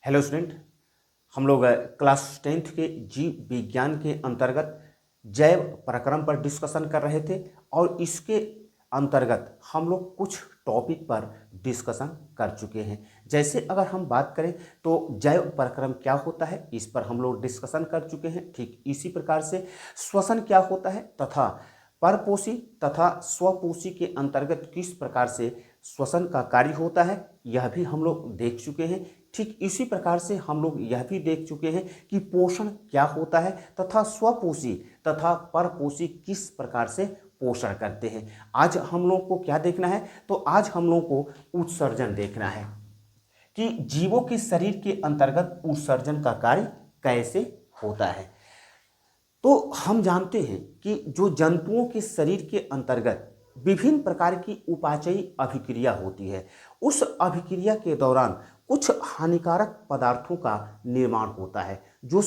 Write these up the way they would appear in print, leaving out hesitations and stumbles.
Hello student. हम लोग class 10th के जीव विज्ञान के अंतर्गत जैव प्रक्रम पर डिस्कशन कर रहे थे और इसके अंतर्गत हम लोग कुछ टॉपिक पर डिस्कशन कर चुके हैं। जैसे अगर हम बात करें तो जैव प्रक्रम क्या होता है, इस पर हम लोग डिस्कशन कर चुके हैं। ठीक इसी प्रकार से श्वसन क्या होता है तथा परपोषी तथा स्वपोषी के अंतर्गत किस प्रकार से श्वसन का कार्य होता है, यह भी हम लोग देख चुके हैं। ठीक इसी प्रकार से हम लोग यह भी देख चुके हैं कि पोषण क्या होता है तथा स्वपोषी तथा परपोषी किस प्रकार से पोषण करते हैं। आज हम लोग को क्या देखना है, तो आज हम लोग को उत्सर्जन देखना है कि जीवों के शरीर के अंतर्गत उत्सर्जन का कार्य कैसे होता है। तो हम जानते हैं कि जो जंतुओं के शरीर के अंतर्गत विभिन्न प्रकार की उपाचयी अभिक्रिया होती है, उस अभिक्रिया के दौरान कुछ हानिकारक पदार्थों का निर्माण होता है जो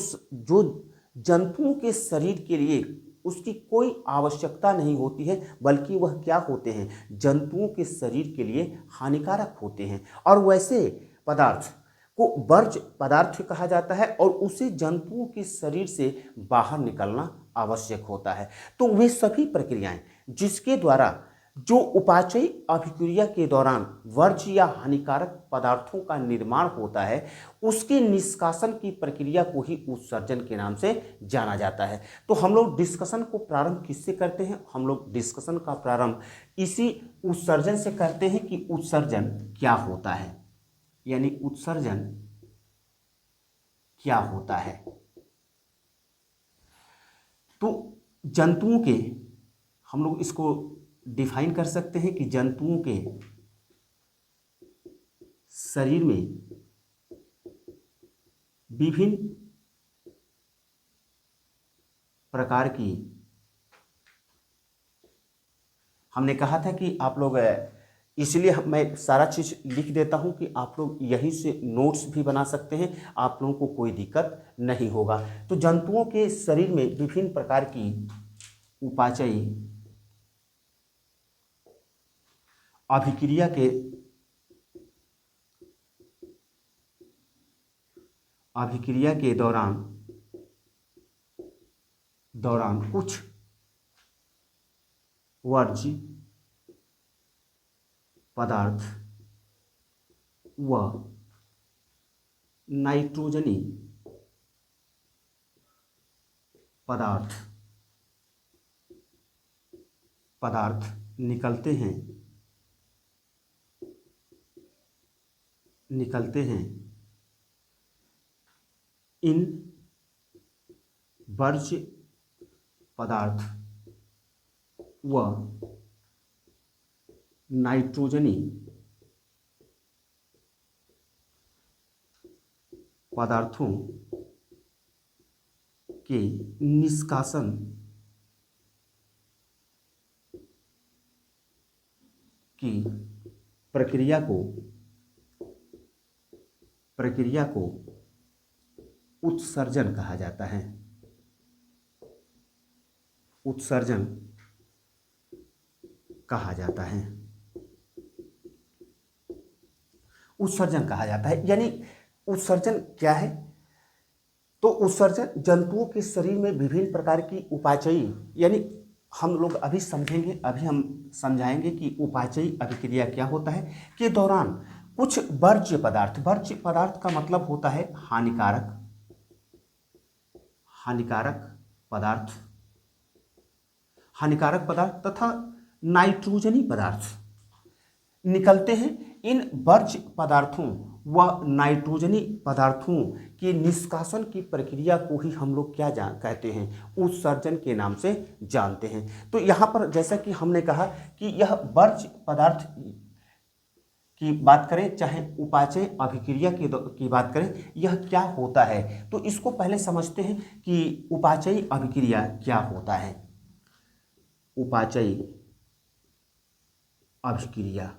जंतुओं के शरीर के लिए उसकी कोई आवश्यकता नहीं होती है, बल्कि वह क्या होते हैं, जंतुओं के शरीर के लिए हानिकारक होते हैं। और वैसे पदार्थ को वर्ज्य पदार्थ कहा जाता है और उसे जंतुओं के शरीर से बाहर निकलना आवश्यक होता है। तो वे सभी प्रक्रियाएं जिसके द्वारा जो उपाचयी अभिक्रिया के दौरान वर्ज्य या हानिकारक पदार्थों का निर्माण होता है, उसके निष्कासन की प्रक्रिया को ही उत्सर्जन के नाम से जाना जाता है। तो हम लोग डिस्कशन को प्रारंभ किससे करते हैं, हम लोग डिस्कशन का प्रारंभ इसी उत्सर्जन से करते हैं कि उत्सर्जन क्या होता है, यानी उत्सर्जन क्या होता है। तो जंतुओं के हम लोग इसको डिफाइन कर सकते हैं कि जंतुओं के शरीर में विभिन्न प्रकार की, हमने कहा था कि आप लोग, इसलिए मैं सारा चीज़ लिख देता हूं कि आप लोग यहीं से नोट्स भी बना सकते हैं, आप लोगों को कोई दिक्कत नहीं होगा। तो जंतुओं के शरीर में विभिन्न प्रकार की उपाचयी अभिक्रिया के दौरान कुछ वर्ज्य पदार्थ व नाइट्रोजनी पदार्थ निकलते हैं। इन वर्ज्य पदार्थ व नाइट्रोजनी पदार्थों के निष्कासन की प्रक्रिया को उत्सर्जन कहा जाता है। उत्सर्जन कहा जाता है। उत्सर्जन कहा जाता है, यानी उत्सर्जन क्या है, तो उत्सर्जन जंतुओं के शरीर में विभिन्न प्रकार की उपाचयी, यानी हम लोग अभी समझेंगे, अभी हम समझाएंगे कि उपाचयी अभिक्रिया क्या होता है के दौरान कुछ वर्ज्य पदार्थ का मतलब होता है हानिकारक पदार्थ तथा नाइट्रोजनी पदार्थ निकलते हैं। इन वर्ज्य पदार्थों व नाइट्रोजनी पदार्थों के निष्कासन की प्रक्रिया को ही हम लोग क्या कहते हैं, उत्सर्जन के नाम से जानते हैं। तो यहाँ पर जैसा कि हमने कहा कि यह वर्ज्य पदार्थ की बात करें, चाहे उपाचय अभिक्रिया की बात करें, यह क्या होता है, तो इसको पहले समझते हैं कि उपाचयी अभिक्रिया क्या होता है। उपाचयी अभिक्रिया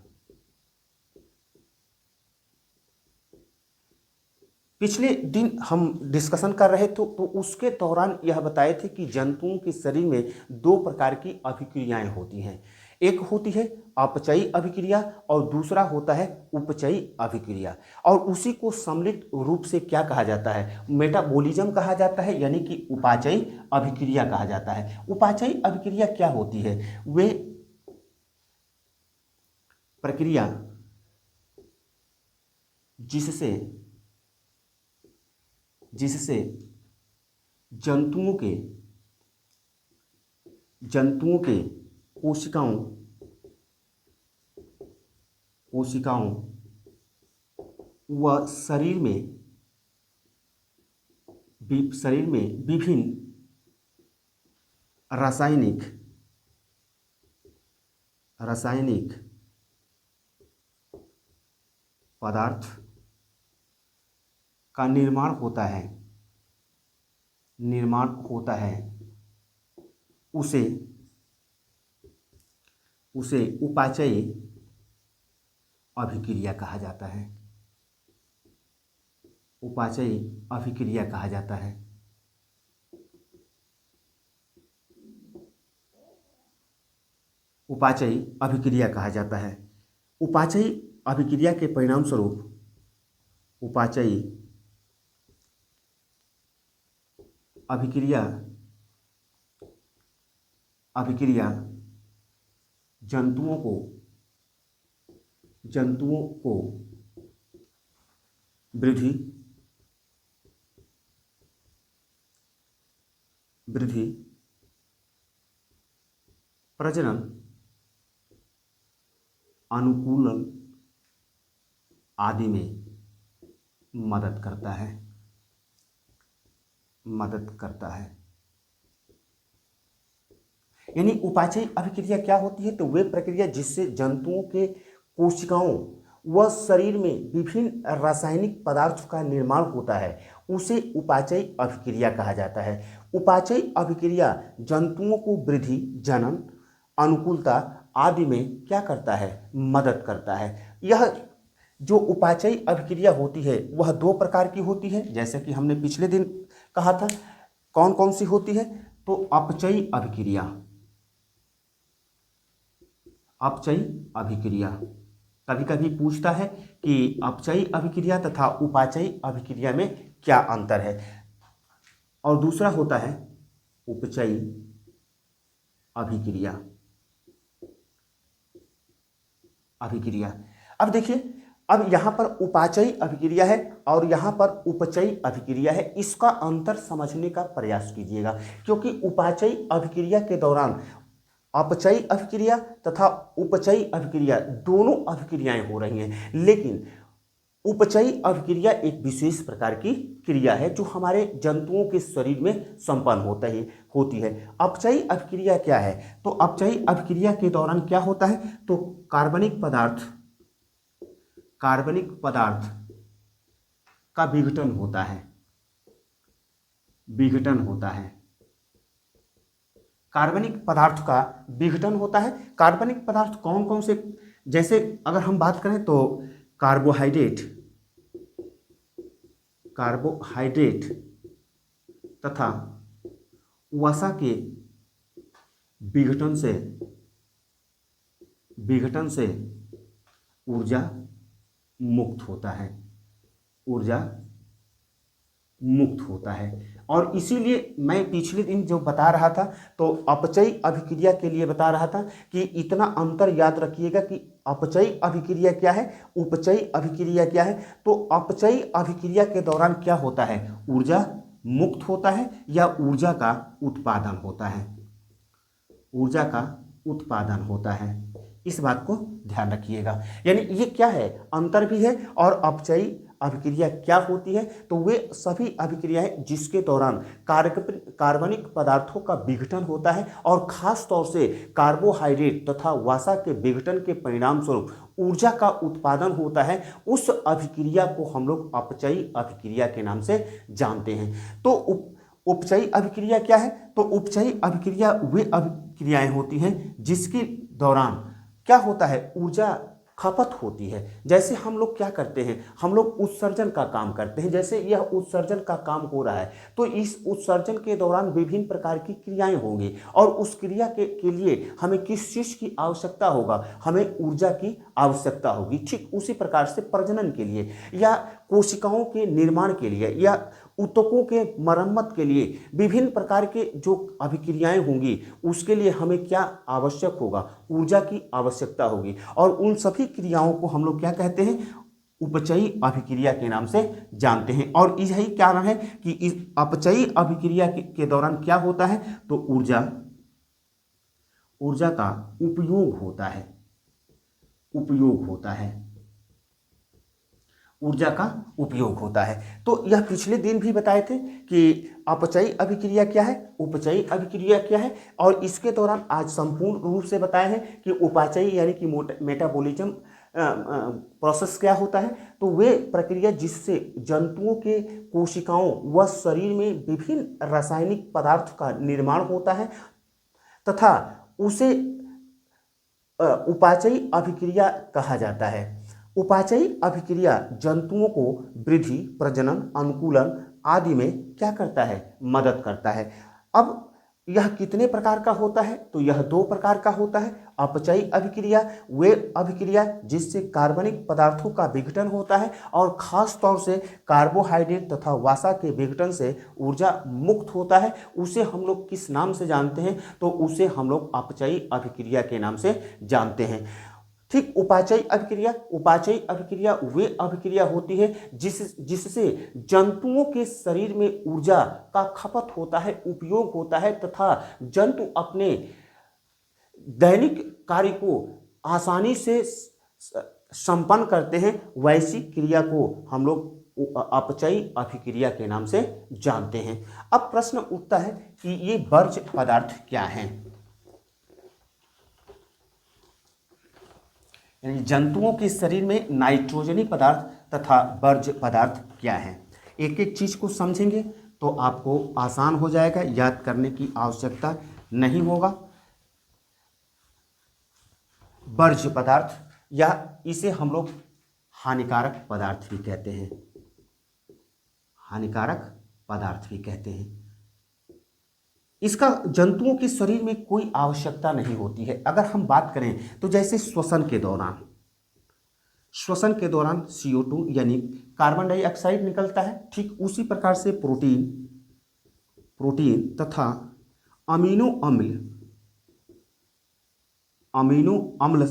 पिछले दिन हम डिस्कशन कर रहे थे, तो उसके दौरान यह बताए थे कि जंतुओं के शरीर में दो प्रकार की अभिक्रियाएं होती हैं। एक होती है अपचयी अभिक्रिया और दूसरा होता है उपचयी अभिक्रिया। और उसी को सम्मिलित रूप से क्या कहा जाता है, मेटाबॉलिज्म कहा जाता है, यानी कि उपाचयी अभिक्रिया कहा जाता है। उपाचयी अभिक्रिया क्या होती है, वे प्रक्रिया जिससे जंतुओं के कोशिकाओं व शरीर में विभिन्न रासायनिक पदार्थ का निर्माण होता है, उसे उपाचयी अभिक्रिया कहा जाता है। उपाचयी अभिक्रिया कहा जाता है। उपाचयी अभिक्रिया कहा जाता है। उपाचयी अभिक्रिया के परिणाम स्वरूप उपाचयी अभिक्रिया जंतुओं को वृद्धि, प्रजनन, अनुकूलन आदि में मदद करता है। यानी उपाचयी अभिक्रिया क्या होती है, तो वे प्रक्रिया जिससे जंतुओं के कोशिकाओं व शरीर में विभिन्न रासायनिक पदार्थों का निर्माण होता है, उसे उपाचयी अभिक्रिया कहा जाता है। उपाचयी अभिक्रिया जंतुओं को वृद्धि, जनन, अनुकूलता आदि में क्या करता है, मदद करता है। यह जो उपाचयी अभिक्रिया होती है वह दो प्रकार की होती है, जैसे कि हमने पिछले दिन कहा था। कौन कौन सी होती है, तो अपचयी अभिक्रिया। कभी कभी पूछता है कि अपचयी अभिक्रिया तथा उपाचयी अभिक्रिया में क्या अंतर है। और दूसरा होता है उपचयी अभिक्रिया। अब देखिए, अब यहाँ पर उपाचयी अभिक्रिया है और यहाँ पर उपचयी अभिक्रिया है। इसका अंतर समझने का प्रयास कीजिएगा, क्योंकि उपाचयी अभिक्रिया के दौरान अपचयी अभिक्रिया तथा उपचयी अभिक्रिया दोनों अभिक्रियाएं हो रही हैं, लेकिन उपचयी अभिक्रिया एक विशेष प्रकार की क्रिया है जो हमारे जंतुओं के शरीर में संपन्न होती है। अपचयी अभिक्रिया क्या है, तो अपचयी अभिक्रिया के दौरान क्या होता है, तो कार्बनिक पदार्थ का विघटन होता है। कार्बनिक पदार्थ का विघटन होता है। कार्बनिक पदार्थ कौन कौन से, जैसे अगर हम बात करें तो कार्बोहाइड्रेट तथा वसा के विघटन से ऊर्जा मुक्त होता है। और इसीलिए मैं पिछले दिन जो बता रहा था, तो अपचयी अभिक्रिया के लिए बता रहा था कि इतना अंतर याद रखिएगा कि अपचयी अभिक्रिया क्या है, उपचयी अभिक्रिया क्या है। तो अपचयी अभिक्रिया के दौरान क्या होता है, ऊर्जा मुक्त होता है या ऊर्जा का उत्पादन होता है। इस बात को ध्यान रखिएगा। यानी ये क्या है, अंतर भी है। और अपचयी अभिक्रिया क्या होती है, तो वे सभी अभिक्रियाएं जिसके दौरान कार्बनिक पदार्थों का विघटन होता है और खास तौर से कार्बोहाइड्रेट तथा वसा के विघटन के परिणाम स्वरूप ऊर्जा का उत्पादन होता है, उस अभिक्रिया को हम लोग अपचयी अभिक्रिया के नाम से जानते हैं। तो उपचयी अभिक्रिया क्या है, तो उपचयी अभिक्रिया वे अभिक्रियाएं होती हैं जिसके दौरान क्या होता है, ऊर्जा खपत होती है। जैसे हम लोग क्या करते हैं, हम लोग उत्सर्जन का काम करते हैं। जैसे यह उत्सर्जन का काम हो रहा है तो इस उत्सर्जन के दौरान विभिन्न प्रकार की क्रियाएं होंगी और उस क्रिया के लिए हमें किस चीज़ की आवश्यकता होगा, हमें ऊर्जा की आवश्यकता होगी। ठीक उसी प्रकार से प्रजनन के लिए या कोशिकाओं के निर्माण के लिए या ऊतकों के मरम्मत के लिए विभिन्न प्रकार के जो अभिक्रियाएं होंगी उसके लिए हमें क्या आवश्यक होगा, ऊर्जा की आवश्यकता होगी। और उन सभी क्रियाओं को हम लोग क्या कहते हैं, उपचयी अभिक्रिया के नाम से जानते हैं। और यही कारण है कि इस अपचयी अभिक्रिया के दौरान क्या होता है, तो ऊर्जा का उपयोग होता है, ऊर्जा का उपयोग होता है। तो यह पिछले दिन भी बताए थे कि अपचयी अभिक्रिया क्या है, उपचयी अभिक्रिया क्या है, और इसके दौरान आज संपूर्ण रूप से बताए हैं कि उपाचयी यानी कि मेटाबॉलिज्म प्रोसेस क्या होता है। तो वे प्रक्रिया जिससे जंतुओं के कोशिकाओं व शरीर में विभिन्न रासायनिक पदार्थ का निर्माण होता है तथा उसे उपाचयी अभिक्रिया कहा जाता है। उपाचयी अभिक्रिया जंतुओं को वृद्धि, प्रजनन, अनुकूलन आदि में क्या करता है, मदद करता है। अब यह कितने प्रकार का होता है, तो यह 2 प्रकार का होता है। अपचयी अभिक्रिया वे अभिक्रिया जिससे कार्बनिक पदार्थों का विघटन होता है और खास तौर से कार्बोहाइड्रेट तथा वसा के विघटन से ऊर्जा मुक्त होता है, उसे हम लोग किस नाम से जानते हैं, तो उसे हम लोग अपचयी अभिक्रिया के नाम से जानते हैं। ठीक उपाचयी अभिक्रिया वे अभिक्रिया होती है जिससे जंतुओं के शरीर में ऊर्जा का खपत होता है, उपयोग होता है तथा जंतु अपने दैनिक कार्य को आसानी से संपन्न करते हैं। वैसी क्रिया को हम लोग अपचयी अभिक्रिया के नाम से जानते हैं। अब प्रश्न उठता है कि ये वर्ज्य पदार्थ क्या हैं, यानी जंतुओं के शरीर में नाइट्रोजनी पदार्थ तथा वर्ज्य पदार्थ क्या है। एक एक चीज को समझेंगे तो आपको आसान हो जाएगा, याद करने की आवश्यकता नहीं होगा। वर्ज्य पदार्थ या इसे हम लोग हानिकारक पदार्थ भी कहते हैं, हानिकारक पदार्थ भी कहते हैं। इसका जंतुओं के शरीर में कोई आवश्यकता नहीं होती है। अगर हम बात करें तो जैसे श्वसन के दौरान CO2 यानी कार्बन डाइऑक्साइड निकलता है, ठीक उसी प्रकार से प्रोटीन तथा अमीनो अम्ल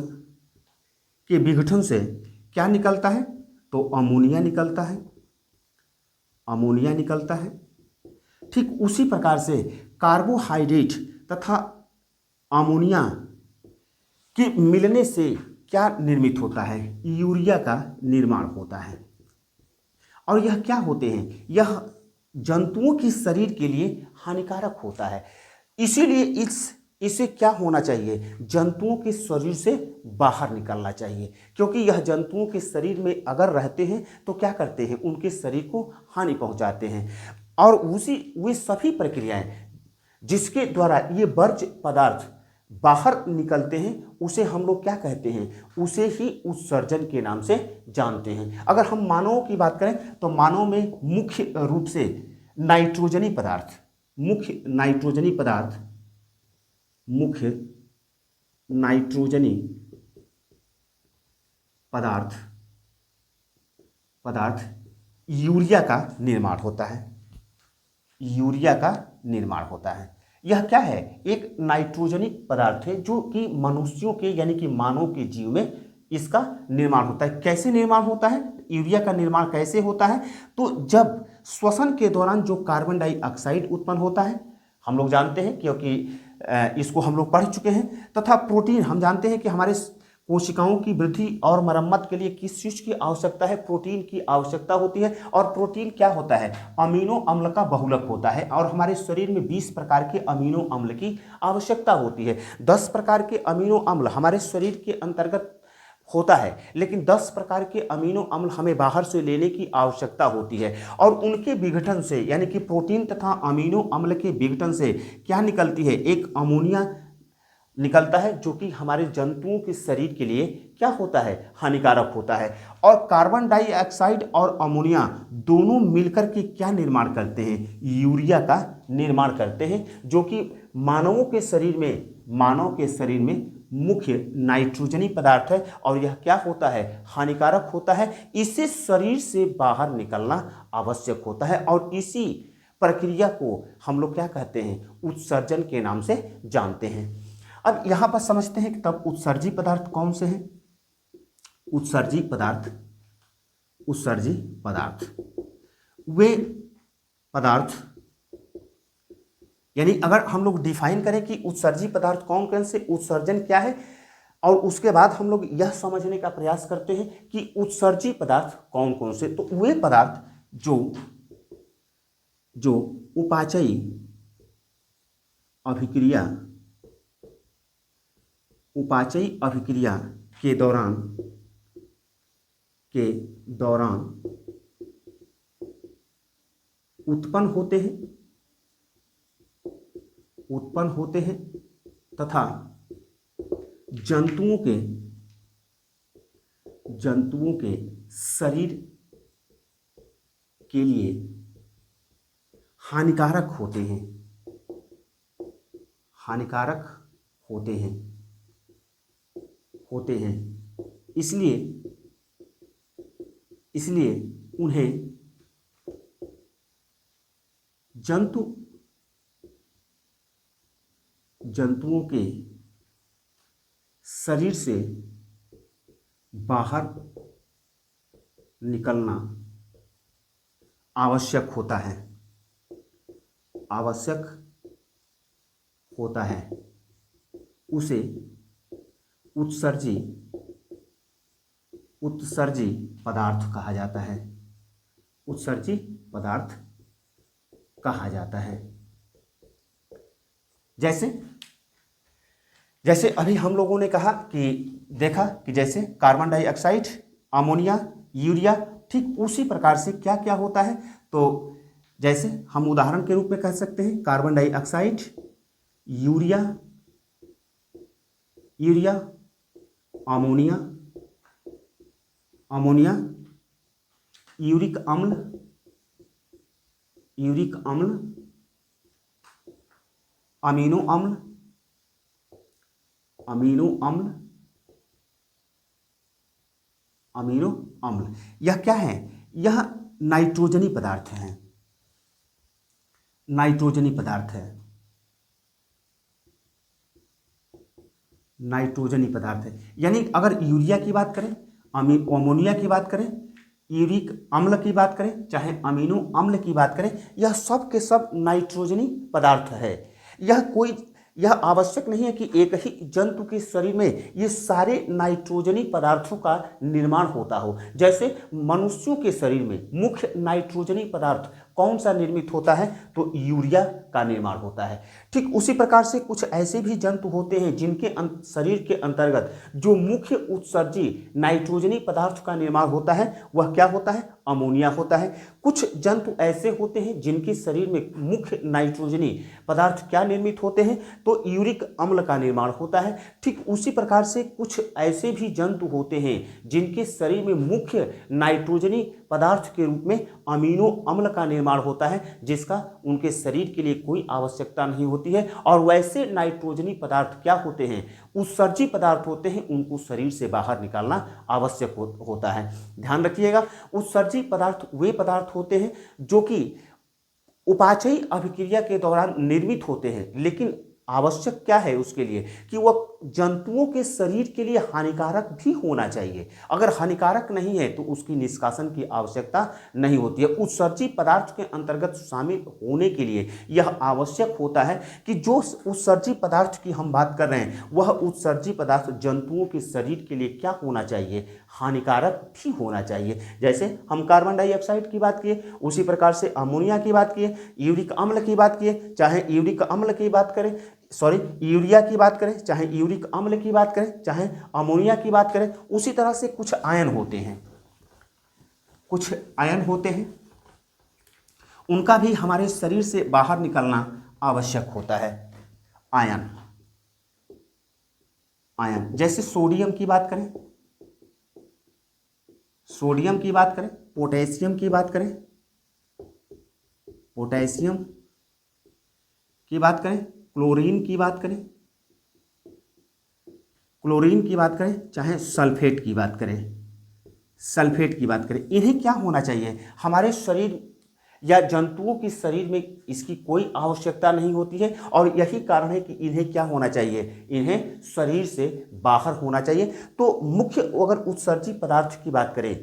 के विघटन से क्या निकलता है, तो अमोनिया निकलता है। ठीक उसी प्रकार से कार्बोहाइड्रेट तथा अमोनिया के मिलने से क्या निर्मित होता है, यूरिया का निर्माण होता है। और यह क्या होते हैं, यह जंतुओं के शरीर के लिए हानिकारक होता है। इसीलिए इसे क्या होना चाहिए, जंतुओं के शरीर से बाहर निकलना चाहिए, क्योंकि यह जंतुओं के शरीर में अगर रहते हैं तो क्या करते हैं, उनके शरीर को हानि पहुंचाते हैं। और वे सभी प्रक्रियाएं जिसके द्वारा ये वर्ज्य पदार्थ बाहर निकलते हैं उसे हम लोग क्या कहते हैं, उसे ही उत्सर्जन के नाम से जानते हैं। अगर हम मानवों की बात करें तो मानव में मुख्य रूप से नाइट्रोजनी पदार्थ यूरिया का निर्माण होता है। यह क्या है, एक नाइट्रोजनी पदार्थ है जो कि मनुष्यों के यानी कि मानव के जीव में इसका निर्माण होता है। कैसे निर्माण होता है, यूरिया का निर्माण कैसे होता है, तो जब श्वसन के दौरान जो कार्बन डाइऑक्साइड उत्पन्न होता है, हम लोग जानते हैं क्योंकि इसको हम लोग पढ़ चुके हैं, तथा प्रोटीन हम जानते हैं कि हमारे कोशिकाओं की वृद्धि और मरम्मत के लिए किस चीज की आवश्यकता है, प्रोटीन की आवश्यकता होती है। और प्रोटीन क्या होता है, अमीनो अम्ल का बहुलक होता है। और हमारे शरीर में 20 प्रकार के अमीनो अम्ल की आवश्यकता होती है। 10 प्रकार के अमीनो अम्ल हमारे शरीर के अंतर्गत होता है, लेकिन 10 प्रकार के अमीनो अम्ल हमें बाहर से लेने की आवश्यकता होती है। और उनके विघटन से यानी कि प्रोटीन तथा अमीनो अम्ल के विघटन से क्या निकलती है, एक अमोनिया निकलता है, जो कि हमारे जंतुओं के शरीर के लिए क्या होता है, हानिकारक होता है। और कार्बन डाइऑक्साइड और अमोनिया दोनों मिलकर के क्या निर्माण करते हैं, यूरिया का निर्माण करते हैं, जो कि मानव के शरीर में मुख्य नाइट्रोजनी पदार्थ है। और यह क्या होता है, हानिकारक होता है। इसे शरीर से बाहर निकलना आवश्यक होता है और इसी प्रक्रिया को हम लोग क्या कहते हैं, उत्सर्जन के नाम से जानते हैं। अब यहां पर समझते हैं कि तब उत्सर्जी पदार्थ कौन से हैं। उत्सर्जी पदार्थ वे पदार्थ, यानी अगर हम लोग डिफाइन करें कि उत्सर्जी पदार्थ कौन कौन से, उत्सर्जन क्या है, और उसके बाद हम लोग यह समझने का प्रयास करते हैं कि उत्सर्जी पदार्थ कौन कौन से, तो वे पदार्थ जो उपाचयी अभिक्रिया के दौरान उत्पन्न होते हैं तथा जंतुओं के शरीर के लिए हानिकारक होते हैं। इसलिए उन्हें जंतुओं के शरीर से बाहर निकलना आवश्यक होता है। उसे उत्सर्जी पदार्थ कहा जाता है। जैसे अभी हम लोगों ने कहा कि देखा कि जैसे कार्बन डाइऑक्साइड, अमोनिया, यूरिया, ठीक उसी प्रकार से क्या क्या होता है। तो जैसे हम उदाहरण के रूप में कह सकते हैं carbon dioxide, urea, ammonia, uric अम्ल, अमीनो अम्ल, यह क्या है, यह नाइट्रोजनी पदार्थ है। नाइट्रोजनी पदार्थ है। यानी अगर यूरिया की बात करें, अमोनिया की बात करें, यूरिक अम्ल की बात करें, चाहे अमीनो अम्ल की बात करें, यह सब के सब नाइट्रोजनी पदार्थ है। यह आवश्यक नहीं है कि एक ही जंतु के शरीर में ये सारे नाइट्रोजनी पदार्थों का निर्माण होता हो। जैसे मनुष्यों के शरीर में मुख्य नाइट्रोजनी पदार्थ कौन सा निर्मित होता है, तो यूरिया का निर्माण होता है। ठीक उसी प्रकार से कुछ ऐसे भी जंतु होते हैं जिनके शरीर के अंतर्गत जो मुख्य उत्सर्जी नाइट्रोजनी पदार्थ का निर्माण होता है वह क्या होता है, अमोनिया होता है। कुछ जंतु ऐसे होते हैं जिनके शरीर में मुख्य नाइट्रोजनी पदार्थ क्या निर्मित होते हैं, तो यूरिक अम्ल का निर्माण होता है। ठीक उसी प्रकार से कुछ ऐसे भी जंतु होते हैं जिनके शरीर में मुख्य नाइट्रोजनी पदार्थ के रूप में अमीनो अम्ल का निर्माण होता है, जिसका उनके शरीर के लिए कोई आवश्यकता नहीं होती है। और वैसे नाइट्रोजनी पदार्थ क्या होते हैं, उत्सर्जी पदार्थ होते हैं, उनको शरीर से बाहर निकालना आवश्यक होता है। ध्यान रखिएगा, उत्सर्जी पदार्थ वे पदार्थ होते हैं जो कि उपाचयी अभिक्रिया के दौरान निर्मित होते हैं, लेकिन आवश्यक क्या है उसके लिए कि वह जंतुओं के शरीर के लिए हानिकारक भी होना चाहिए। अगर हानिकारक नहीं है तो उसकी निष्कासन की आवश्यकता नहीं होती है। उत्सर्जी पदार्थ के अंतर्गत शामिल होने के लिए यह आवश्यक होता है कि जो उत्सर्जी पदार्थ की हम बात कर रहे हैं वह उत्सर्जी पदार्थ जंतुओं के शरीर के लिए क्या होना चाहिए, हानिकारक भी होना चाहिए। जैसे हम कार्बन डाइऑक्साइड की बात किए, उसी प्रकार से अमोनिया की बात किए, यूरिक अम्ल की बात किए, चाहे यूरिक अम्ल की बात करें, यूरिया की बात करें, चाहे यूरिक अम्ल की बात करें, चाहे अमोनिया की बात करें। उसी तरह से कुछ आयन होते हैं, उनका भी हमारे शरीर से बाहर निकलना आवश्यक होता है। आयन जैसे सोडियम की बात करें, सोडियम की बात करें, पोटेशियम की बात करें, पोटेशियम की बात करें, क्लोरीन की बात करें, क्लोरीन की बात करें, चाहे सल्फेट की बात करें, सल्फेट की बात करें, इन्हें क्या होना चाहिए? हमारे शरीर या जंतुओं के शरीर में इसकी कोई आवश्यकता नहीं होती है और यही कारण है कि इन्हें क्या होना चाहिए? इन्हें शरीर से बाहर होना चाहिए। तो मुख्य अगर उत्सर्जी पदार्थ की बात करें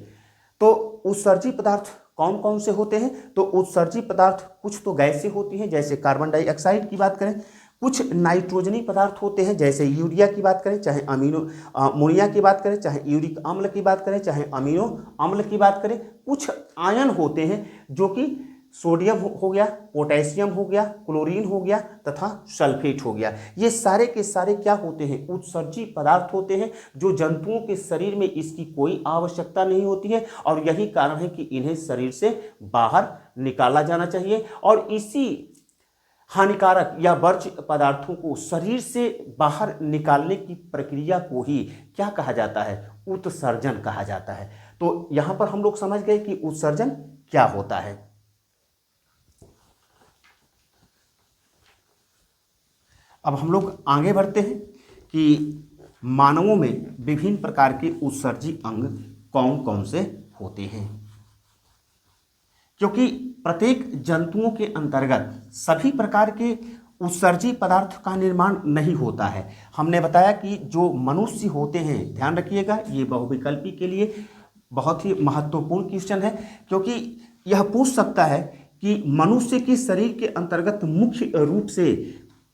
तो उत्सर्जी पदार्थ कौन कौन से होते हैं? तो उत्सर्जी पदार्थ कुछ तो गैसें होती हैं, जैसे कार्बन डाइऑक्साइड की बात करें, कुछ नाइट्रोजनी पदार्थ होते हैं, जैसे यूरिया की बात करें, चाहे अमोनिया की बात करें, चाहे यूरिक अम्ल की बात करें, चाहे अमीनो अम्ल की बात करें। कुछ आयन होते हैं जो कि सोडियम हो गया, पोटेशियम हो गया, क्लोरीन हो गया तथा सल्फेट हो गया। ये सारे के सारे क्या होते हैं? उत्सर्जी पदार्थ होते हैं जो जंतुओं के शरीर में इसकी कोई आवश्यकता नहीं होती है और यही कारण है कि इन्हें शरीर से बाहर निकाला जाना चाहिए। और इसी हानिकारक या वर्ज्य पदार्थों को शरीर से बाहर निकालने की प्रक्रिया को ही क्या कहा जाता है? उत्सर्जन कहा जाता है। तो यहां पर हम लोग समझ गए कि उत्सर्जन क्या होता है। अब हम लोग आगे बढ़ते हैं कि मानवों में विभिन्न प्रकार के उत्सर्जी अंग कौन कौन से होते हैं, क्योंकि प्रत्येक जंतुओं के अंतर्गत सभी प्रकार के उत्सर्जी पदार्थ का निर्माण नहीं होता है। हमने बताया कि जो मनुष्य होते हैं, ध्यान रखिएगा ये बहुविकल्पी के लिए बहुत ही महत्वपूर्ण क्वेश्चन है, क्योंकि यह पूछ सकता है कि मनुष्य के शरीर के अंतर्गत मुख्य रूप से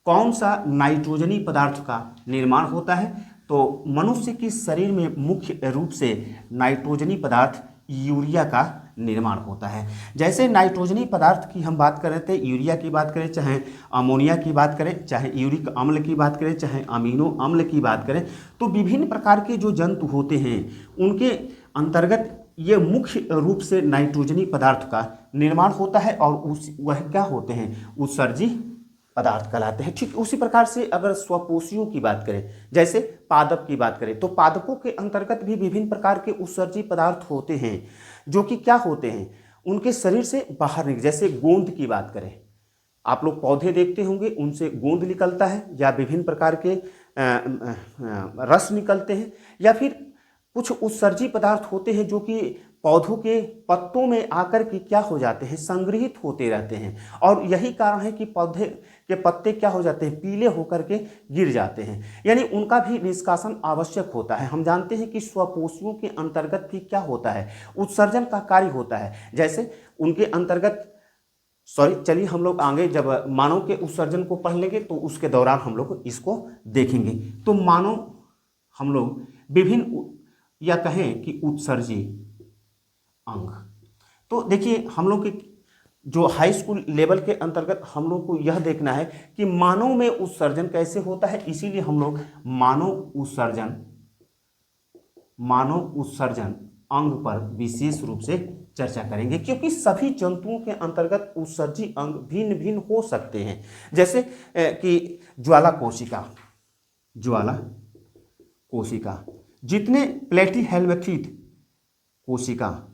कौन सा नाइट्रोजनी पदार्थ का निर्माण होता है? तो मनुष्य के शरीर में मुख्य रूप से नाइट्रोजनी पदार्थ यूरिया का निर्माण होता है। जैसे नाइट्रोजनी पदार्थ की हम बात कर रहे थे, यूरिया की बात करें, चाहे अमोनिया की बात करें, चाहे यूरिक अम्ल की बात करें, चाहे अमीनो अम्ल की बात करें, तो विभिन्न प्रकार के जो जंतु होते हैं उनके अंतर्गत ये मुख्य रूप से नाइट्रोजनी पदार्थ का निर्माण होता है और वह क्या होते हैं? उत्सर्जी पदार्थ कहलाते हैं। ठीक उसी प्रकार से अगर स्वपोषियों की बात करें, जैसे पादप की बात करें, तो पादपों के अंतर्गत भी विभिन्न प्रकार के उत्सर्जी पदार्थ होते हैं जो कि क्या होते हैं? उनके शरीर से बाहर निकल, जैसे गोंद की बात करें, आप लोग पौधे देखते होंगे, उनसे गोंद निकलता है या विभिन्न प्रकार के रस निकलते हैं, या फिर कुछ उत्सर्जी पदार्थ होते हैं जो कि पौधों के पत्तों में आकर के क्या हो जाते हैं? संग्रहित होते रहते हैं और यही कारण है कि पौधे के पत्ते क्या हो जाते हैं? पीले होकर के गिर जाते हैं, यानी उनका भी निष्कासन आवश्यक होता है। हम जानते हैं कि स्वपोषियों के अंतर्गत भी क्या होता है? उत्सर्जन का कार्य होता है। जैसे उनके अंतर्गत चलिए हम लोग आगे जब मानव के उत्सर्जन को पढ़ लेंगे तो उसके दौरान हम लोग इसको देखेंगे। तो मानव हम लोग विभिन्न या कहें कि उत्सर्जी अंग, तो देखिए हम लोग के जो हाई स्कूल लेवल के अंतर्गत हम लोग को यह देखना है कि मानव में उत्सर्जन कैसे होता है, इसीलिए हम लोग मानव उत्सर्जन अंग पर विशेष रूप से चर्चा करेंगे, क्योंकि सभी जंतुओं के अंतर्गत उत्सर्जी अंग भिन्न भिन्न हो सकते हैं। जैसे कि ज्वाला कोशिका, जितने प्लेटीहेल्मिन्थ कोशिका,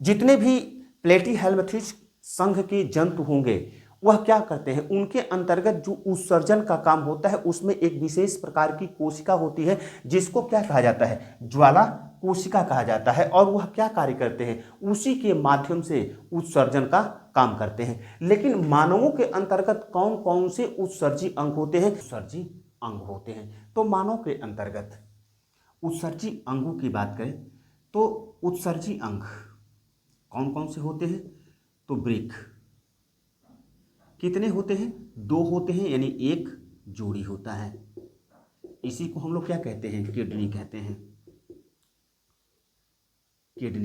जितने भी प्लेटीहेल्मिन्थ संघ के जंतु होंगे वह क्या करते हैं? उनके अंतर्गत जो उत्सर्जन का काम होता है उसमें एक विशेष प्रकार की कोशिका होती है जिसको क्या कहा जाता है? ज्वाला कोशिका कहा जाता है। और वह क्या कार्य करते हैं? उसी के माध्यम से उत्सर्जन का काम करते हैं। लेकिन मानवों के अंतर्गत कौन कौन से उत्सर्जी अंग होते हैं? उत्सर्जी अंग होते हैं। तो मानव के अंतर्गत उत्सर्जी अंगों की बात करें तो उत्सर्जी अंग कौन कौन से होते हैं? तो वृक्क कितने होते हैं? 2 होते हैं, यानी एक जोड़ी होता है। इसी को हम लोग क्या कहते हैं? किडनी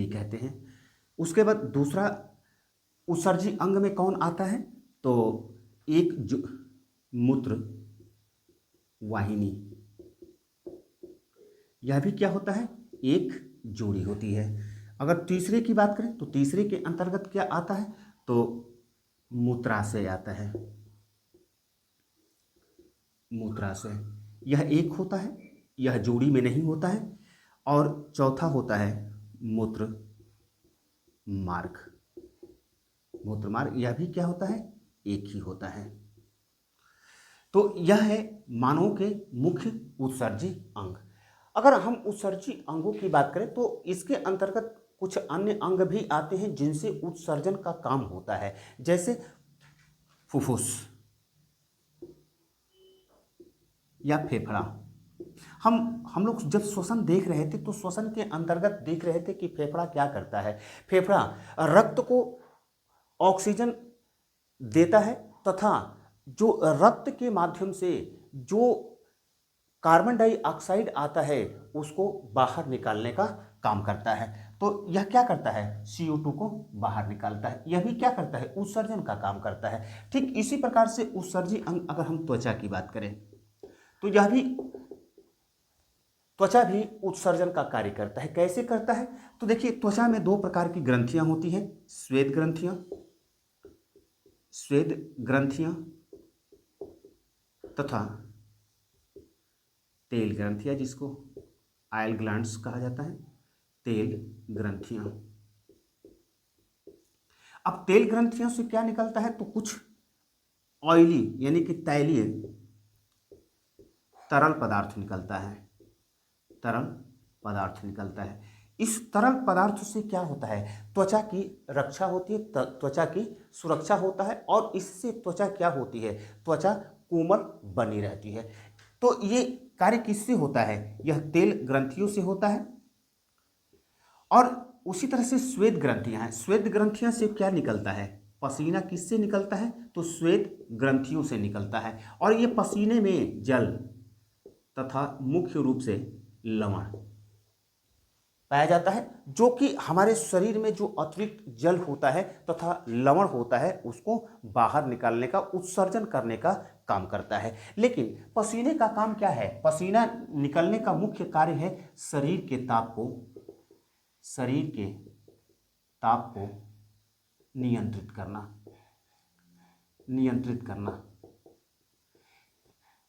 कहते हैं। उसके बाद दूसरा उत्सर्जी अंग में कौन आता है? तो एक मूत्र वाहिनी, यह भी क्या होता है? एक जोड़ी होती है। अगर तीसरे की बात करें तो तीसरे के अंतर्गत क्या आता है? तो मूत्राशय आता है। मूत्राशय यह एक होता है, यह जोड़ी में नहीं होता है। और चौथा होता है मूत्र मार्ग। मूत्र मार्ग यह भी क्या होता है, एक ही होता है। तो यह है मानव के मुख्य उत्सर्जी अंग। अगर हम उत्सर्जी अंगों की बात करें तो इसके अंतर्गत कुछ अन्य अंग भी आते हैं जिनसे उत्सर्जन का काम होता है, जैसे फुफ्फुस या फेफड़ा। हम लोग जब श्वसन देख रहे थे तो श्वसन के अंतर्गत देख रहे थे कि फेफड़ा क्या करता है। फेफड़ा रक्त को ऑक्सीजन देता है तथा जो रक्त के माध्यम से जो कार्बन डाइऑक्साइड आता है उसको बाहर निकालने का काम करता है। तो यह क्या करता है, CO2 को बाहर निकालता है। यह भी क्या करता है, उत्सर्जन का काम करता है। ठीक इसी प्रकार से उत्सर्जी अंग अगर हम त्वचा की बात करें तो यह भी, त्वचा भी उत्सर्जन का कार्य करता है। कैसे करता है, तो देखिए त्वचा में दो प्रकार की ग्रंथियां होती हैं, श्वेत ग्रंथियां, श्वेत ग्रंथियां तथा तेल ग्रंथियां, जिसको आयल ग्लैंड्स कहा जाता है, तेल ग्रंथियां। अब तेल ग्रंथियों से क्या निकलता है, तो कुछ ऑयली यानी कि तैलीय तरल पदार्थ निकलता है, तरल पदार्थ निकलता है। इस तरल पदार्थ से क्या होता है, त्वचा की रक्षा होती है, त्वचा की सुरक्षा होता है और इससे त्वचा क्या होती है, त्वचा कोमल बनी रहती है। तो ये कार्य किससे होता है, यह तेल ग्रंथियों से होता है। और उसी तरह से श्वेत ग्रंथियां हैं, श्वेत ग्रंथियां से क्या निकलता है, पसीना किससे निकलता है, तो श्वेत ग्रंथियों से निकलता है। और ये पसीने में जल तथा मुख्य रूप से लवण पाया जाता है, जो कि हमारे शरीर में जो अतिरिक्त जल होता है तथा लवण होता है उसको बाहर निकालने का, उत्सर्जन करने का काम करता है। लेकिन पसीने का काम क्या है, पसीना निकलने का मुख्य कार्य है शरीर के ताप को, शरीर के ताप को नियंत्रित करना, नियंत्रित करना,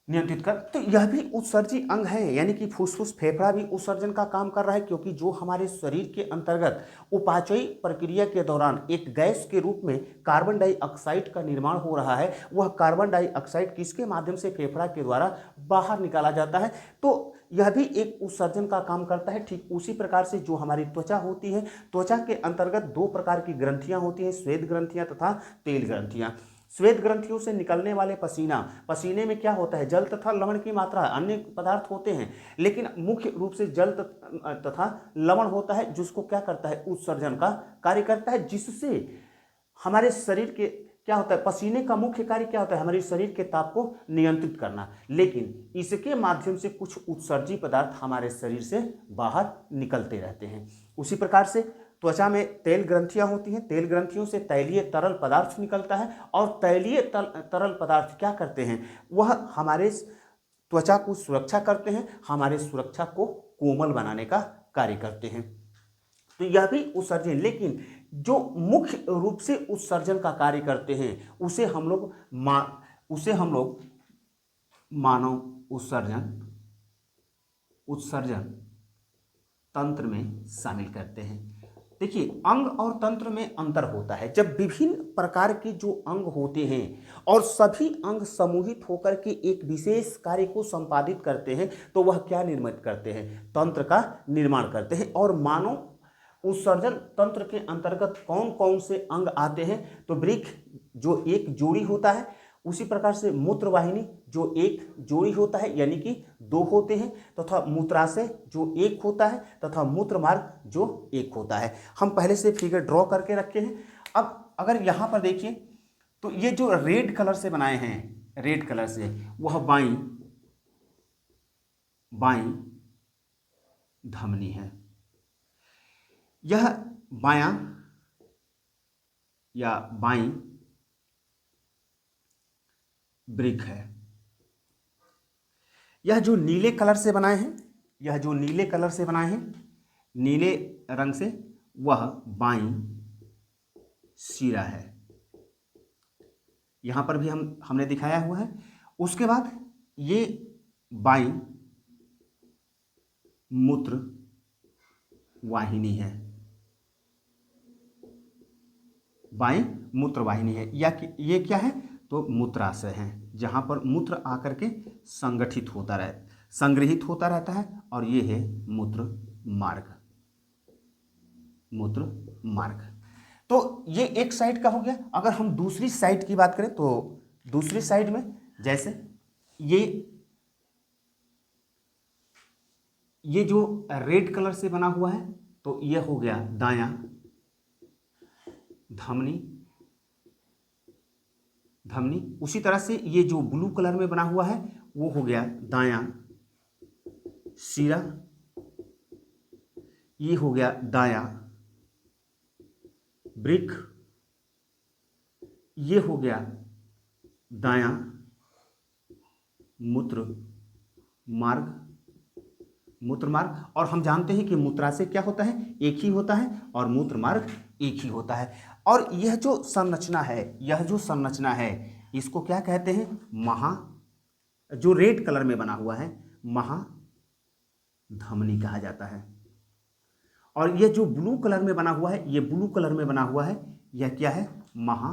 नियंत्रित कर। तो यह भी उत्सर्जी अंग है, यानी कि फुसफुस फेफड़ा भी उत्सर्जन का काम कर रहा है, क्योंकि जो हमारे शरीर के अंतर्गत उपाचयी प्रक्रिया के दौरान एक गैस के रूप में कार्बन डाइऑक्साइड का निर्माण हो रहा है, वह कार्बन डाइऑक्साइड किसके माध्यम से, फेफड़ा के द्वारा बाहर निकाला जाता है। तो यह भी एक उत्सर्जन का काम करता है। ठीक उसी प्रकार से जो हमारी त्वचा होती है, त्वचा के अंतर्गत दो प्रकार की ग्रंथियां होती हैं, श्वेत ग्रंथियां तथा तेल ग्रंथियां। श्वेत ग्रंथियों से निकलने वाले पसीने में क्या होता है, जल तथा लवण की मात्रा, अन्य पदार्थ होते हैं लेकिन मुख्य रूप से जल तथा लवण होता है, जिसको क्या करता है, उत्सर्जन का कार्य करता है, जिससे हमारे शरीर के क्या होता है, पसीने का मुख्य कार्य क्या होता है, हमारे शरीर के ताप को नियंत्रित करना। लेकिन इसके माध्यम से कुछ उत्सर्जी पदार्थ हमारे शरीर से बाहर निकलते रहते हैं। उसी प्रकार से त्वचा में तेल ग्रंथियां होती हैं, तेल ग्रंथियों से तैलीय तरल पदार्थ निकलता है और तैलीय तरल पदार्थ क्या करते हैं, वह हमारे त्वचा को सुरक्षा करते हैं, हमारे सुरक्षा को कोमल बनाने का कार्य करते हैं। तो यह भी उत्सर्जन, लेकिन जो मुख्य रूप से उत्सर्जन का कार्य करते हैं उसे हम लोग मानव उत्सर्जन तंत्र में शामिल करते हैं। देखिए अंग और तंत्र में अंतर होता है। जब विभिन्न प्रकार के जो अंग होते हैं और सभी अंग समूहित होकर के एक विशेष कार्य को संपादित करते हैं तो वह क्या निर्मित करते हैं, तंत्र का निर्माण करते हैं। और मानव उत्सर्जन तंत्र के अंतर्गत कौन कौन से अंग आते हैं, तो वृक्क जो एक जोड़ी होता है, उसी प्रकार से मूत्रवाहिनी जो एक जोड़ी होता है यानी कि दो होते हैं, तथा मूत्राशय जो एक होता है तथा मूत्रमार्ग जो एक होता है। हम पहले से फिगर ड्रॉ करके रखे हैं। अब अगर यहाँ पर देखिए तो ये जो रेड कलर से बनाए हैं, रेड कलर से, वह बाईं धमनी है, यह बायां या बाईं वृक्क है। यह जो नीले कलर से बनाए हैं, यह जो नीले कलर से बनाए हैं, नीले रंग से, वह बाईं शिरा है। यहां पर भी हमने दिखाया हुआ है। उसके बाद ये बाईं मूत्र वाहिनी है, बाएं मूत्र वाहिनी है, या ये क्या है, तो मूत्राशय है, जहां पर मूत्र आकर के संगठित होता संग्रहित होता रहता है, और ये है मूत्र मार्ग, मूत्र मार्ग। तो ये एक साइड का हो गया। अगर हम दूसरी साइड की बात करें तो दूसरी साइड में जैसे ये जो रेड कलर से बना हुआ है, तो ये हो गया दायां धमनी, उसी तरह से ये जो ब्लू कलर में बना हुआ है वो हो गया दायां शिरा, ये हो गया दायां वृक्क, ये हो गया दायां मूत्र मार्ग, और हम जानते हैं कि मूत्राशय क्या होता है, एक ही होता है, और मूत्र मार्ग एक ही होता है। और यह जो संरचना है इसको क्या कहते हैं, जो रेड कलर में बना हुआ है महाधमनी कहा जाता है। और यह जो ब्लू कलर में बना हुआ है, यह क्या है, महाशिरा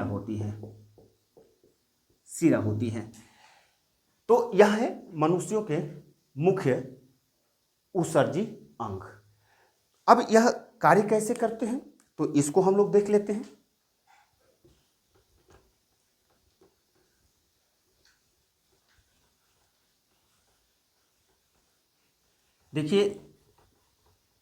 होती है। तो यह है मनुष्यों के मुख्य उत्सर्जी अंग। अब यह कार्य कैसे करते हैं, तो इसको हम लोग देख लेते हैं। देखिए,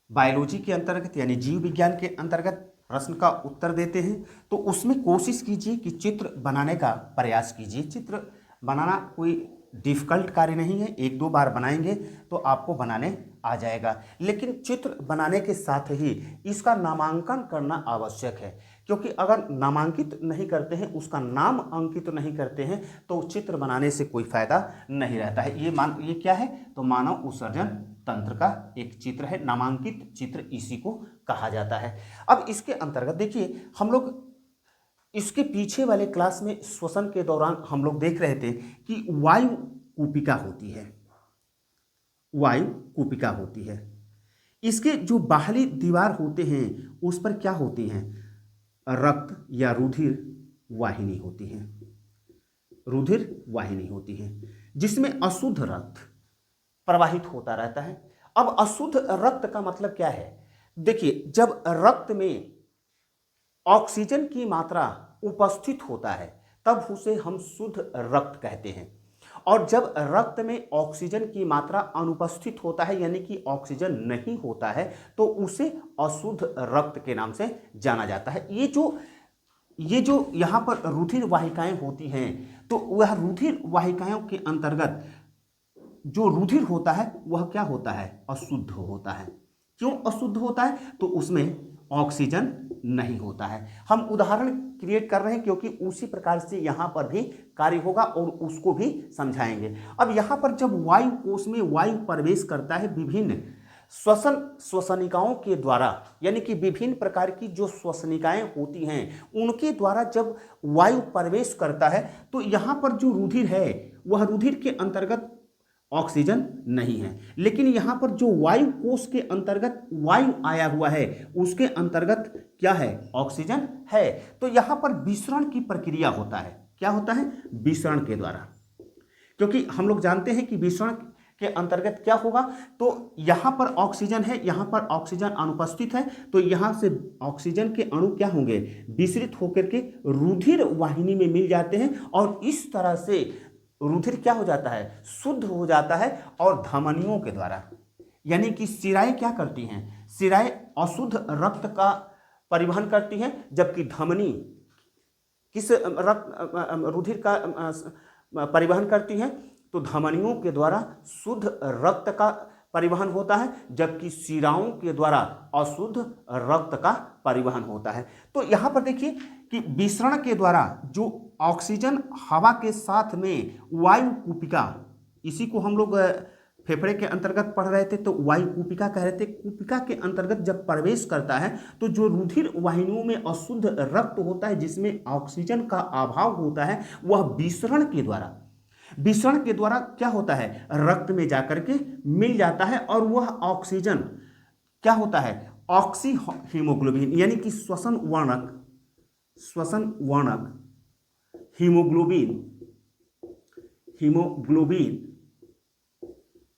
बायोलॉजी के अंतर्गत यानी जीव विज्ञान के अंतर्गत प्रश्न का उत्तर देते हैं, तो उसमें कोशिश कीजिए कि चित्र बनाने का प्रयास कीजिए। चित्र बनाना कोई डिफ़िकल्ट कार्य नहीं है, एक दो बार बनाएंगे तो आपको बनाने आ जाएगा। लेकिन चित्र बनाने के साथ ही इसका नामांकन करना आवश्यक है, क्योंकि अगर नामांकित नहीं करते हैं, उसका नाम अंकित नहीं करते हैं, तो चित्र बनाने से कोई फायदा नहीं रहता है। ये क्या है, तो मानव उत्सर्जन तंत्र का एक चित्र है, नामांकित चित्र इसी को कहा जाता है। अब इसके अंतर्गत देखिए, हम लोग इसके पीछे वाले क्लास में श्वसन के दौरान हम लोग देख रहे थे कि वायु कूपिका होती है। इसके जो बाहरी दीवार होते हैं उस पर क्या होती हैं, रक्त या रुधिर वाहिनी होती है, जिसमें अशुद्ध रक्त प्रवाहित होता रहता है। अब अशुद्ध रक्त का मतलब क्या है, देखिए, जब रक्त में ऑक्सीजन की मात्रा उपस्थित होता है तब उसे हम शुद्ध रक्त कहते हैं, और जब रक्त में ऑक्सीजन की मात्रा अनुपस्थित होता है यानी कि ऑक्सीजन नहीं होता है, तो उसे अशुद्ध रक्त के नाम से जाना जाता है। ये जो यहाँ पर रुधिर वाहिकाएं होती हैं, तो वह रुधिर वाहिकाओं के अंतर्गत जो रुधिर होता है वह क्या होता है, अशुद्ध होता है। क्यों अशुद्ध होता है, तो उसमें ऑक्सीजन नहीं होता है। हम उदाहरण क्रिएट कर रहे हैं क्योंकि उसी प्रकार से यहाँ पर भी कार्य होगा और उसको भी समझाएंगे। अब यहाँ पर जब वायु कोश में वायु प्रवेश करता है विभिन्न श्वसनिकाओं के द्वारा, यानी कि विभिन्न प्रकार की जो श्वसनिकाएं होती हैं उनके द्वारा जब वायु प्रवेश करता है, तो यहाँ पर जो रुधिर है वह रुधिर के अंतर्गत ऑक्सीजन नहीं है, लेकिन यहाँ पर जो वायु कोश के अंतर्गत वायु आया हुआ है उसके अंतर्गत क्या है, ऑक्सीजन है। तो यहाँ पर विसरण की प्रक्रिया होता है। क्या होता है, विसरण के द्वारा, क्योंकि हम लोग जानते हैं कि विसरण के अंतर्गत क्या होगा, तो यहाँ पर ऑक्सीजन है, यहाँ पर ऑक्सीजन अनुपस्थित है, तो यहाँ से ऑक्सीजन के अणु क्या होंगे, विसरित होकर के रुधिर वाहिनी में मिल जाते हैं, और इस तरह से रुधिर क्या हो जाता है, शुद्ध हो जाता है। और धमनियों के द्वारा, यानी कि शिराएं क्या करती हैं, शिराएं अशुद्ध रक्त का परिवहन करती हैं, जबकि धमनी किस रुधिर का परिवहन करती हैं, तो धमनियों के द्वारा शुद्ध रक्त का परिवहन होता है, जबकि शिराओं के द्वारा अशुद्ध रक्त का परिवहन होता है। तो यहाँ पर देखिए कि विसरण के द्वारा जो ऑक्सीजन हवा के साथ में वायु कूपिका, इसी को हम लोग फेफड़े के अंतर्गत पढ़ रहे थे, तो वायु कूपिका कह रहे थे। कूपिका के अंतर्गत जब प्रवेश करता है तो जो रुधिर वाहिनियों में अशुद्ध रक्त होता है जिसमें ऑक्सीजन का अभाव होता है, वह विसरण के द्वारा विसरण के द्वारा क्या होता है, रक्त में जाकर के मिल जाता है और वह ऑक्सीजन क्या होता है, ऑक्सी हीमोग्लोबिन यानी कि श्वसन वर्णक हीमोग्लोबिन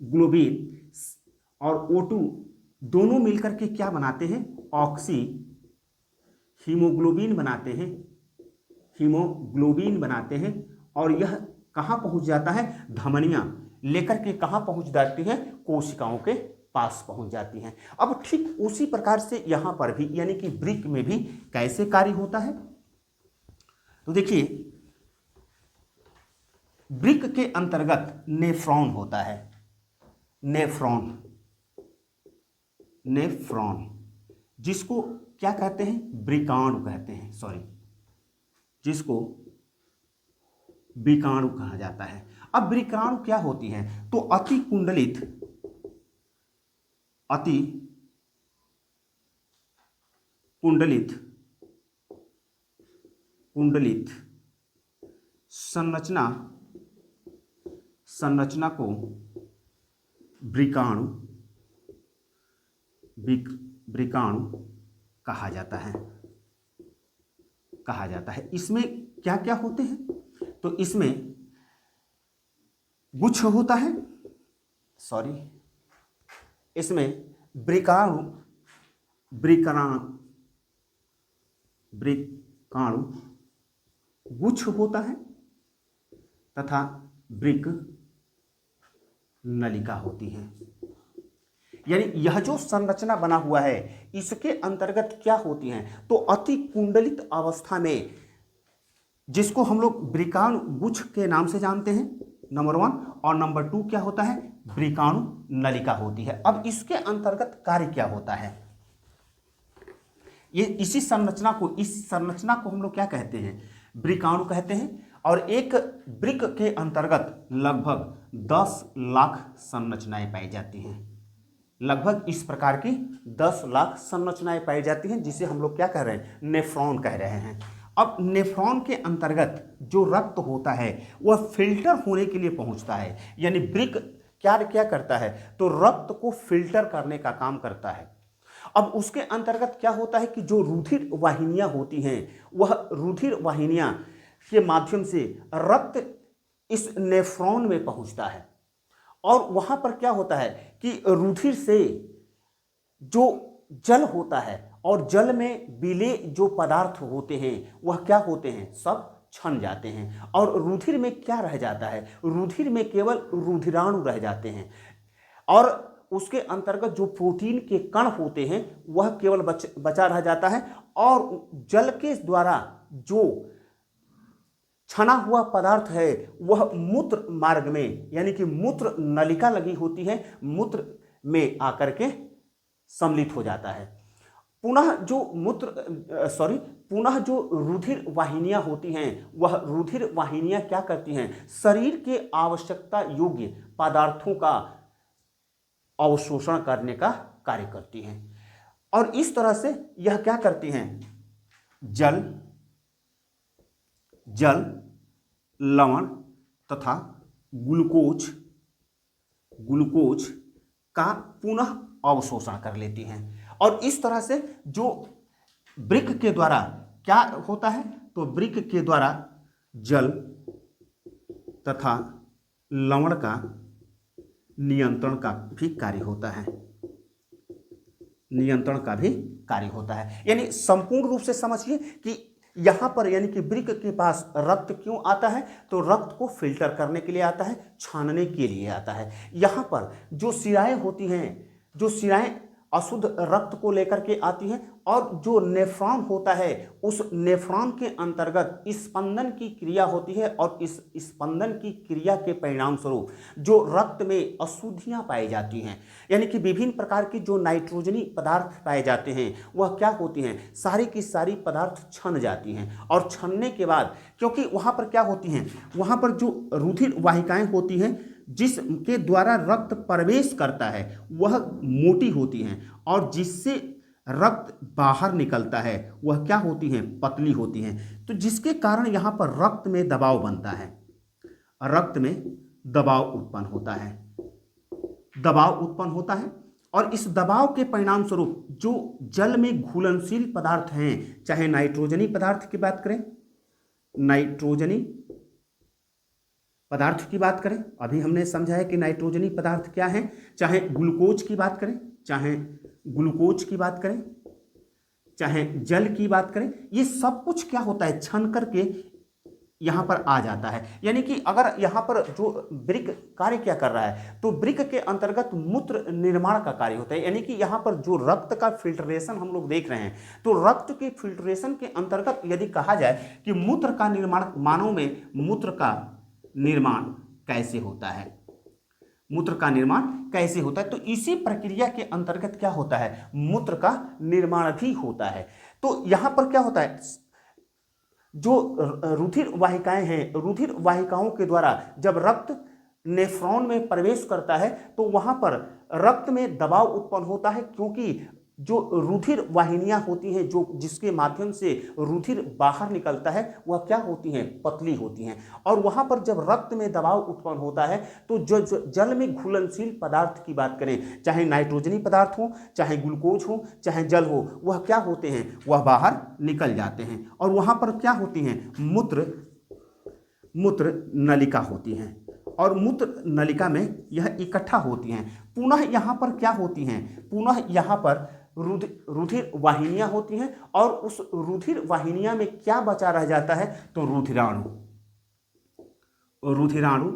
ग्लोबिन और O2 दोनों मिलकर के क्या बनाते हैं, ऑक्सी हीमोग्लोबिन बनाते हैं और यह कहां पहुंच जाता है, धमनियां लेकर के कहां पहुंच जाती है, कोशिकाओं के पास पहुंच जाती हैं। अब ठीक उसी प्रकार से यहां पर भी यानी कि वृक्क में भी कैसे कार्य होता है, तो देखिए वृक्क के अंतर्गत नेफ्रॉन होता है, नेफ्रॉन जिसको क्या कहते हैं, वृकाणु कहते हैं, जिसको वृकाणु कहा जाता है। अब वृकाणु क्या होती है, तो अति कुंडलित संरचना को वृकाणु कहा जाता है। इसमें क्या क्या होते हैं, तो इसमें गुच्छ होता है, इसमें वृकाणु गुच्छ होता है तथा वृक्क नलिका होती है। यानी यह जो संरचना बना हुआ है इसके अंतर्गत क्या होती हैं, तो अति कुंडलित अवस्था में, जिसको हम लोग वृकाणु गुच्छ के नाम से जानते हैं, नंबर 1, और नंबर 2 क्या होता है, वृकाणु नलिका होती है। अब इसके अंतर्गत कार्य क्या होता है, ये इस संरचना को हम लोग क्या कहते हैं, वृकाणु कहते हैं। और एक वृक्क के अंतर्गत लगभग 10 लाख संरचनाएं पाई जाती हैं, लगभग इस प्रकार की 10 लाख संरचनाएं पाई जाती हैं, जिसे हम लोग क्या कह रहे हैं, नेफ्रॉन कह रहे हैं। अब नेफ्रॉन के अंतर्गत जो रक्त होता है वह फिल्टर होने के लिए पहुंचता है, यानी वृक्क क्या करता है, तो रक्त को फिल्टर करने का काम करता है। अब उसके अंतर्गत क्या होता है कि जो रुधिर वाहिनियां होती हैं, वह रुधिर वाहिनियां के माध्यम से रक्त इस नेफ्रॉन में पहुंचता है और वहां पर क्या होता है कि रुधिर से जो जल होता है और जल में विलेय जो पदार्थ होते हैं वह क्या होते हैं, सब छन जाते हैं और रुधिर में क्या रह जाता है, रुधिर में केवल रुधिराणु रह जाते हैं और उसके अंतर्गत जो प्रोटीन के कण होते हैं वह केवल बचा रह जाता है और जल के द्वारा जो छना हुआ पदार्थ है वह मूत्र मार्ग में यानी कि मूत्र नलिका लगी होती है, मूत्र में आकर के सम्मिलित हो जाता है। पुनः जो रुधिर वाहिनियां होती हैं वह रुधिर वाहिनियां क्या करती हैं, शरीर के आवश्यकता योग्य पदार्थों का अवशोषण करने का कार्य करती हैं और इस तरह से यह क्या करती हैं, जल लवण तथा ग्लूकोज का पुनः अवशोषण कर लेती हैं और इस तरह से जो वृक्क के द्वारा क्या होता है, तो वृक्क के द्वारा जल तथा लवण का नियंत्रण का भी कार्य होता है। यानी संपूर्ण रूप से समझिए कि यहां पर यानी कि वृक्क के पास रक्त क्यों आता है, तो रक्त को फिल्टर करने के लिए आता है, छानने के लिए आता है। यहां पर जो शिराएं होती हैं, जो शिराएं अशुद्ध रक्त को लेकर के आती हैं और जो नेफ्रॉन होता है उस नेफ्रॉन के अंतर्गत स्पंदन की क्रिया होती है और इस स्पंदन की क्रिया के परिणाम स्वरूप जो रक्त में अशुद्धियां पाई जाती हैं यानी कि विभिन्न प्रकार की जो नाइट्रोजनी पदार्थ पाए जाते हैं वह क्या होती हैं, सारी की सारी पदार्थ छन जाती हैं और छनने के बाद क्योंकि वहाँ पर क्या होती हैं, वहाँ पर जो रुधिर वाहिकाएँ होती हैं जिसके द्वारा रक्त प्रवेश करता है वह मोटी होती हैं और जिससे रक्त बाहर निकलता है वह क्या होती हैं, पतली होती हैं। तो जिसके कारण यहाँ पर रक्त में दबाव बनता है, रक्त में दबाव उत्पन्न होता है, दबाव उत्पन्न होता है। और इस दबाव के परिणाम स्वरूप जो जल में घुलनशील पदार्थ हैं, चाहे नाइट्रोजनी पदार्थ की बात करें, नाइट्रोजनी पदार्थ की बात करें, अभी हमने समझा है कि नाइट्रोजनी पदार्थ क्या है, चाहे ग्लूकोज की बात करें, चाहे ग्लूकोज की बात करें, चाहे जल की बात करें, ये सब कुछ क्या होता है, छन करके यहां पर आ जाता है। यानी कि अगर यहां पर जो वृक्क कार्य क्या कर रहा है, तो वृक्क के अंतर्गत मूत्र निर्माण का कार्य होता है। यानी कि यहां पर जो रक्त का फिल्ट्रेशन हम लोग देख रहे हैं, तो रक्त के फिल्ट्रेशन के अंतर्गत यदि कहा जाए कि मूत्र का निर्माण, मानव में मूत्र का निर्माण कैसे होता है, मूत्र का निर्माण कैसे होता है, तो इसी प्रक्रिया के अंतर्गत क्या होता है, मूत्र का निर्माण भी होता है। तो यहां पर क्या होता है, जो रुधिर वाहिकाएं हैं, रुधिर वाहिकाओं के द्वारा जब रक्त नेफ्रॉन में प्रवेश करता है तो वहां पर रक्त में दबाव उत्पन्न होता है, क्योंकि जो रुधिर वाहिनियां होती हैं, जो जिसके माध्यम से रुधिर बाहर निकलता है, वह क्या होती हैं, पतली होती हैं। और वहां पर जब रक्त में दबाव उत्पन्न होता है तो जो जल में घुलनशील पदार्थ की बात करें, चाहे नाइट्रोजनी पदार्थ हो, चाहे ग्लूकोज हो, चाहे जल हो, वह क्या होते हैं, वह बाहर निकल जाते हैं। और वहां पर क्या होती हैं, मूत्र नलिका होती हैं, और मूत्र नलिका में यह इकट्ठा होती हैं। पुनः यहाँ पर क्या होती हैं, पुनः यहाँ पर रुधिर वाहिनियां होती हैं, और उस रुधिर वाहिनियां में क्या बचा रह जाता है, तो रुधिराणु, रुधिराणु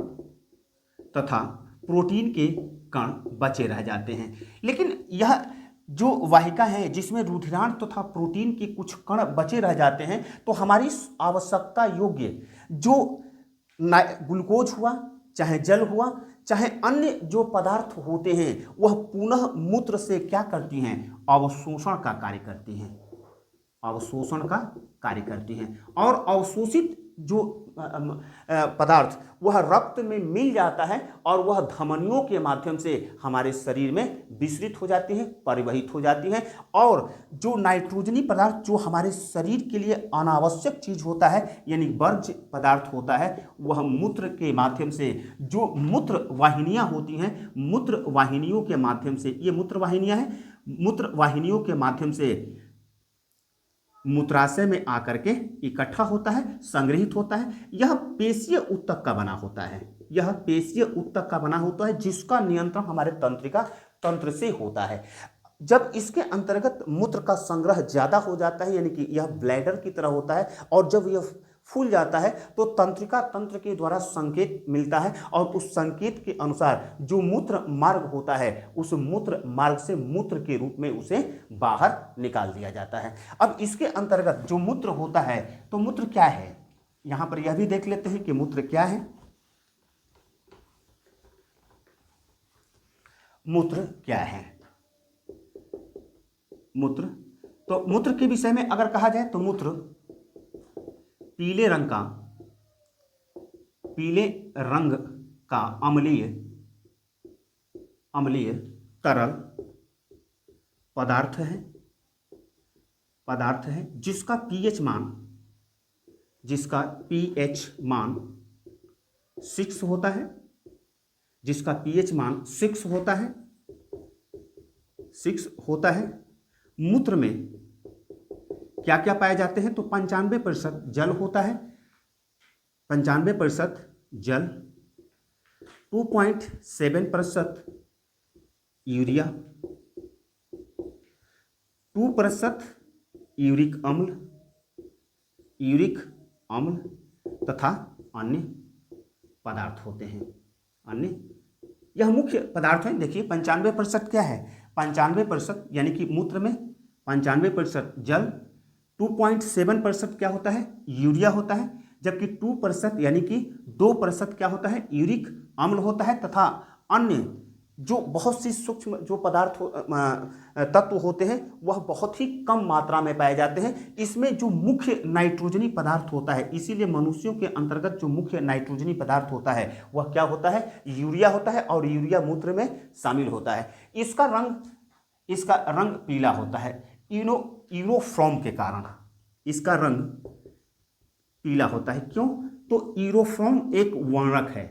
तथा प्रोटीन के कण बचे रह जाते हैं। लेकिन यह जो वाहिका है जिसमें रुधिराणु तथा प्रोटीन के कुछ कण बचे रह जाते हैं, तो हमारी आवश्यकता योग्य जो ग्लूकोज हुआ, चाहे जल हुआ, चाहे अन्य जो पदार्थ होते हैं, वह पुनः मूत्र से क्या करती हैं, अवशोषण का कार्य करती हैं, अवशोषण का कार्य करती हैं। और अवशोषित जो पदार्थ वह रक्त में मिल जाता है, और वह धमनियों के माध्यम से हमारे शरीर में विसरित हो जाती हैं, परिवहित हो जाती हैं। और जो नाइट्रोजनी पदार्थ जो हमारे शरीर के लिए अनावश्यक चीज होता है, यानी वर्ज्य पदार्थ होता है, वह मूत्र के माध्यम से, जो मूत्र वाहिनियां होती हैं, मूत्र वाहिनियों के माध्यम से, ये मूत्र वाहिनियां हैं, मूत्र वाहिनियों के माध्यम से मूत्राशय में आकर के इकट्ठा होता है, संग्रहित होता है। यह पेशीय ऊतक का बना होता है, यह पेशीय ऊतक का बना होता है, जिसका नियंत्रण हमारे तंत्रिका तंत्र से होता है। जब इसके अंतर्गत मूत्र का संग्रह ज्यादा हो जाता है, यानी कि यह ब्लैडर की तरह होता है, और जब यह फूल जाता है तो तंत्रिका तंत्र के द्वारा संकेत मिलता है, और उस संकेत के अनुसार जो मूत्र मार्ग होता है, उस मूत्र मार्ग से मूत्र के रूप में उसे बाहर निकाल दिया जाता है। अब इसके अंतर्गत जो मूत्र होता है, तो मूत्र क्या है, यहां पर यह भी देख लेते हैं कि मूत्र क्या है। मूत्र क्या है, मूत्र, तो मूत्र के विषय में अगर कहा जाए तो मूत्र पीले रंग का अम्लीय तरल पदार्थ है, जिसका पीएच मान 6 होता है, जिसका पीएच मान 6 होता है। मूत्र में क्या क्या पाए जाते हैं, तो 95% जल होता है, 95% जल, 2.7% यूरिया, 2% यूरिक अम्ल तथा अन्य पदार्थ होते हैं। अन्य, यह मुख्य पदार्थ है। देखिए 95% क्या है, 95% यानी कि मूत्र में 95% जल, 2.7% क्या होता है, यूरिया होता है, जबकि 2% यानी कि 2% क्या होता है, यूरिक अम्ल होता है, तथा अन्य जो बहुत सी सूक्ष्म जो पदार्थ तत्व होते हैं, वह बहुत ही कम मात्रा में पाए जाते हैं। इसमें जो मुख्य नाइट्रोजनी पदार्थ होता है, इसीलिए मनुष्यों के अंतर्गत जो मुख्य नाइट्रोजनी पदार्थ होता है वह क्या होता है, यूरिया होता है, और यूरिया मूत्र में शामिल होता है। इसका रंग पीला होता है, यूरोफ्रॉम के कारण इसका रंग पीला होता है। क्यों, तो यूरोफ्रॉम एक वर्णक है,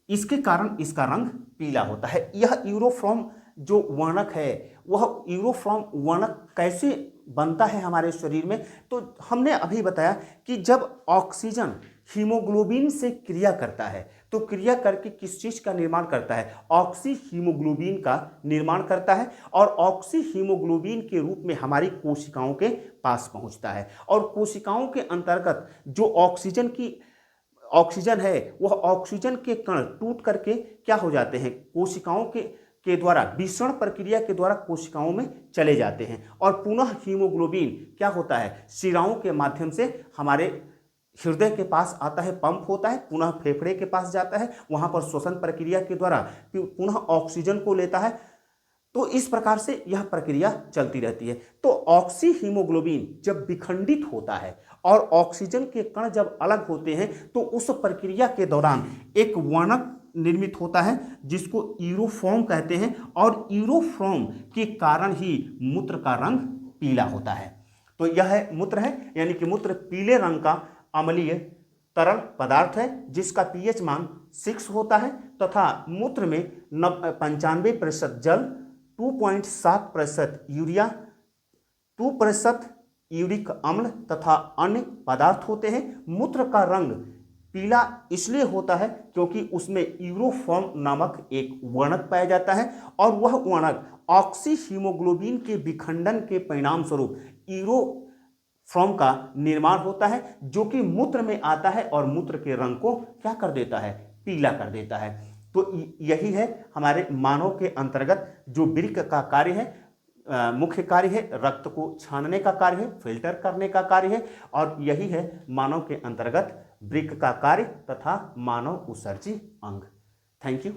इसके कारण इसका रंग पीला होता है। यह यूरोफ्रॉम जो वर्णक है, वह यूरोफ्रॉम वर्णक कैसे बनता है हमारे शरीर में, तो हमने अभी बताया कि जब ऑक्सीजन हीमोग्लोबिन से क्रिया करता है, तो क्रिया करके किस चीज का निर्माण करता है, ऑक्सी हीमोग्लोबिन का निर्माण करता है, और ऑक्सी हीमोग्लोबिन के रूप में हमारी कोशिकाओं के पास पहुंचता है। और कोशिकाओं के अंतर्गत जो ऑक्सीजन है, वह ऑक्सीजन के कण टूट करके क्या हो जाते हैं, कोशिकाओं के द्वारा विषण प्रक्रिया के द्वारा कोशिकाओं में चले जाते हैं, और पुनः हीमोग्लोबिन क्या होता है, शिराओं के माध्यम से हमारे हृदय के पास आता है, पंप होता है, पुनः फेफड़े के पास जाता है, वहां पर श्वसन प्रक्रिया के द्वारा पुनः ऑक्सीजन को लेता है। तो इस प्रकार से यह प्रक्रिया चलती रहती है। तो ऑक्सी हीमोग्लोबिन जब विखंडित होता है और ऑक्सीजन के कण जब अलग होते हैं, तो उस प्रक्रिया के दौरान एक वर्णक निर्मित होता है जिसको यूरोफ्रॉम कहते हैं, और यूरोफ्रॉम के कारण ही मूत्र का रंग पीला होता है। तो यह मूत्र है, यानी कि मूत्र पीले रंग का अम्लीय तरल पदार्थ है जिसका पीएच मान 6 होता है, तथा मूत्र में 95% जल, 2.7% यूरिया, 2% यूरिक अम्ल तथा अन्य पदार्थ होते हैं। मूत्र का रंग पीला इसलिए होता है क्योंकि उसमें यूरोफ्रॉम नामक एक वर्णक पाया जाता है, और वह वर्णक ऑक्सी हीमोग्लोबिन के विखंडन के परिणाम स्वरूप यूरोफ्रॉम का निर्माण होता है, जो कि मूत्र में आता है और मूत्र के रंग को क्या कर देता है, पीला कर देता है। तो यही है हमारे मानव के अंतर्गत जो वृक्क का कार्य है, मुख्य कार्य है, रक्त को छानने का कार्य है, फिल्टर करने का कार्य है, और यही है मानव के अंतर्गत वृक्क का कार्य तथा मानव उत्सर्जी अंग। Thank you.